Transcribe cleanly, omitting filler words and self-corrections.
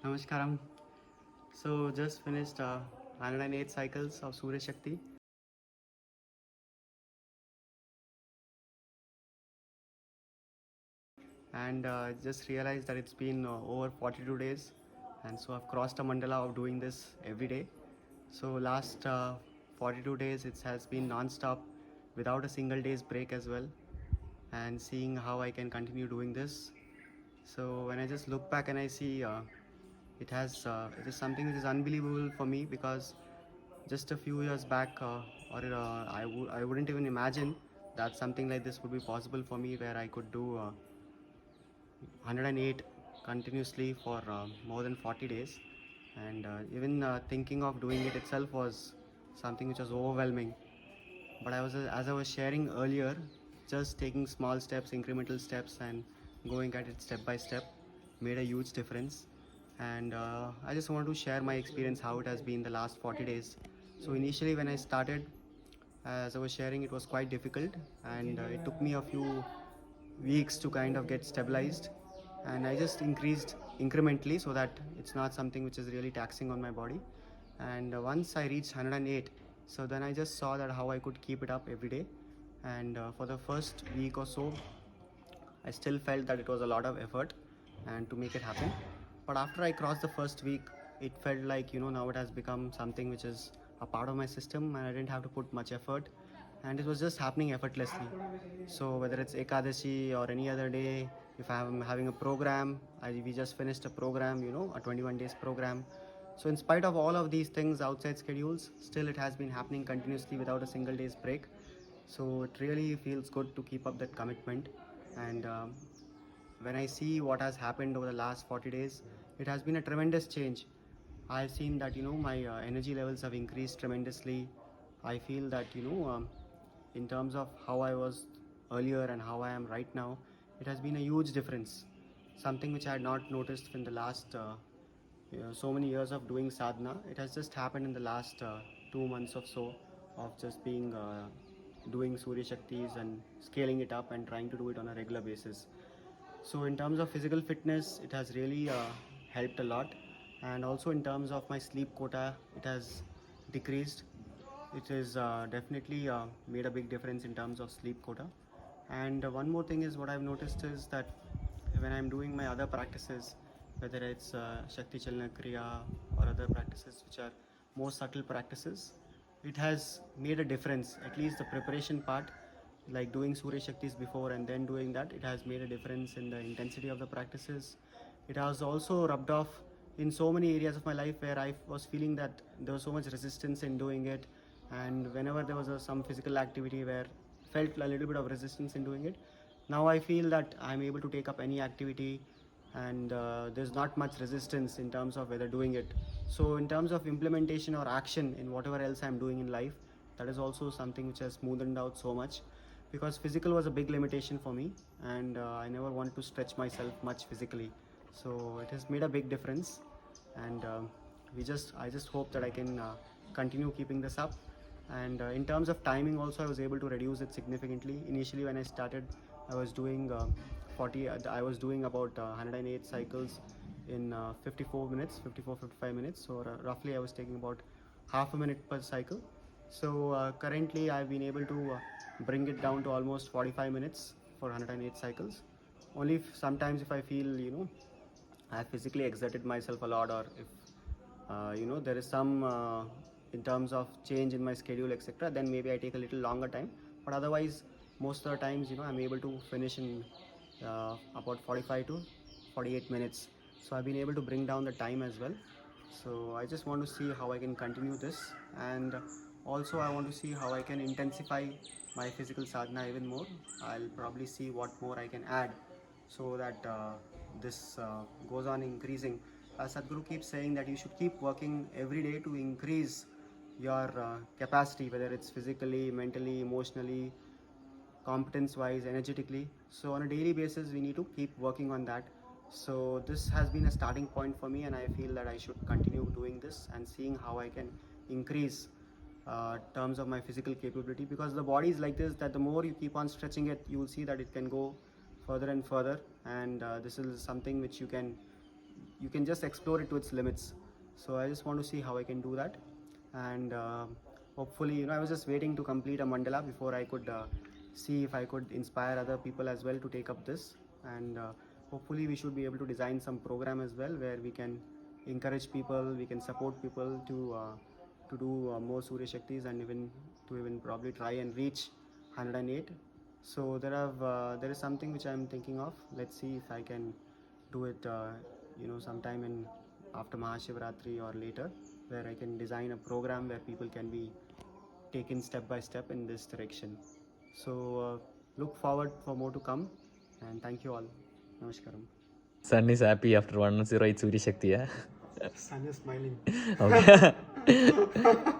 Namaskaram. So just finished 108 cycles of Surya Shakti. And just realized that it's been over 42 days. And so I've crossed a mandala of doing this every day. So last 42 days it has been non-stop without a single day's break as well. And seeing how I can continue doing this. So when I just look back and I see it is something which is unbelievable for me, because just a few years back I wouldn't even imagine that something like this would be possible for me, where I could do 108 continuously for more than 40 days. And even thinking of doing it itself was something which was overwhelming. But as I was sharing earlier, just taking small steps, incremental steps, and going at it step by step made a huge difference. And I just want to share my experience, how it has been the last 40 days. So initially when I started, as I was sharing, it was quite difficult, and it took me a few weeks to kind of get stabilized. And I just increased incrementally so that it's not something which is really taxing on my body. And once I reached 108, so then I just saw that how I could keep it up every day. And for the first week or so, I still felt that it was a lot of effort and to make it happen. But after I crossed the first week, it felt like, now it has become something which is a part of my system, and I didn't have to put much effort, and it was just happening effortlessly. So whether it's Ekadashi or any other day, if I'm having a program, we just finished a program, a 21 days program. So in spite of all of these things outside schedules, still it has been happening continuously without a single day's break. So it really feels good to keep up that commitment. And when I see what has happened over the last 40 days, it has been a tremendous change. I've seen that my energy levels have increased tremendously. I feel that in terms of how I was earlier and how I am right now, it has been a huge difference. Something which I had not noticed in the last so many years of doing sadhana. It has just happened in the last 2 months or so of just being doing Surya Shaktis and scaling it up and trying to do it on a regular basis. So in terms of physical fitness, it has really helped a lot. And also in terms of my sleep quota, it has decreased. It is definitely made a big difference in terms of sleep quota. And one more thing is, what I've noticed is that when I'm doing my other practices, whether it's Shakti Chalana Kriya or other practices which are more subtle practices, it has made a difference. At least the preparation part, like doing Surya Shaktis before and then doing that, it has made a difference in the intensity of the practices. It has also rubbed off in so many areas of my life where I was feeling that there was so much resistance in doing it. And whenever there was some physical activity where felt a little bit of resistance in doing it, now I feel that I'm able to take up any activity, and there's not much resistance in terms of whether doing it. So in terms of implementation or action in whatever else I'm doing in life, that is also something which has smoothened out so much, because physical was a big limitation for me, and I never wanted to stretch myself much physically. So it has made a big difference. And I just hope that I can continue keeping this up. And in terms of timing also, I was able to reduce it significantly. Initially when I started, I was doing 40 I was doing about 108 cycles in 54 minutes, 55 minutes. So roughly I was taking about half a minute per cycle. So currently I've been able to bring it down to almost 45 minutes for 108 cycles. Only sometimes if I feel I have physically exerted myself a lot, or if there is some in terms of change in my schedule, etc., then maybe I take a little longer time. But otherwise, most of the times I'm able to finish in about 45 to 48 minutes. So I've been able to bring down the time as well. So I just want to see how I can continue this, and also I want to see how I can intensify my physical sadhana even more. I'll probably see what more I can add, so that this goes on increasing. Sadhguru keeps saying that you should keep working every day to increase your capacity, whether it's physically, mentally, emotionally, competence wise, energetically. So on a daily basis we need to keep working on that. So this has been a starting point for me, and I feel that I should continue doing this and seeing how I can increase terms of my physical capability, because the body is like this, that the more you keep on stretching it, you will see that it can go further and further. And this is something which you can you can just explore it to its limits. So I just want to see how I can do that, and hopefully, I was just waiting to complete a mandala before I could see if I could inspire other people as well to take up this, and hopefully we should be able to design some program as well where we can encourage people, we can support people to do more Surya Shaktis, and even probably try and reach 108. So there is something which I am thinking of. Let's see if I can do it sometime in after Mahashivratri or later, where I can design a program where people can be taken step by step in this direction. So look forward for more to come, and thank you all. Namaskaram. Sun is happy after 108 Surya Shakti. Sun is smiling. Okay.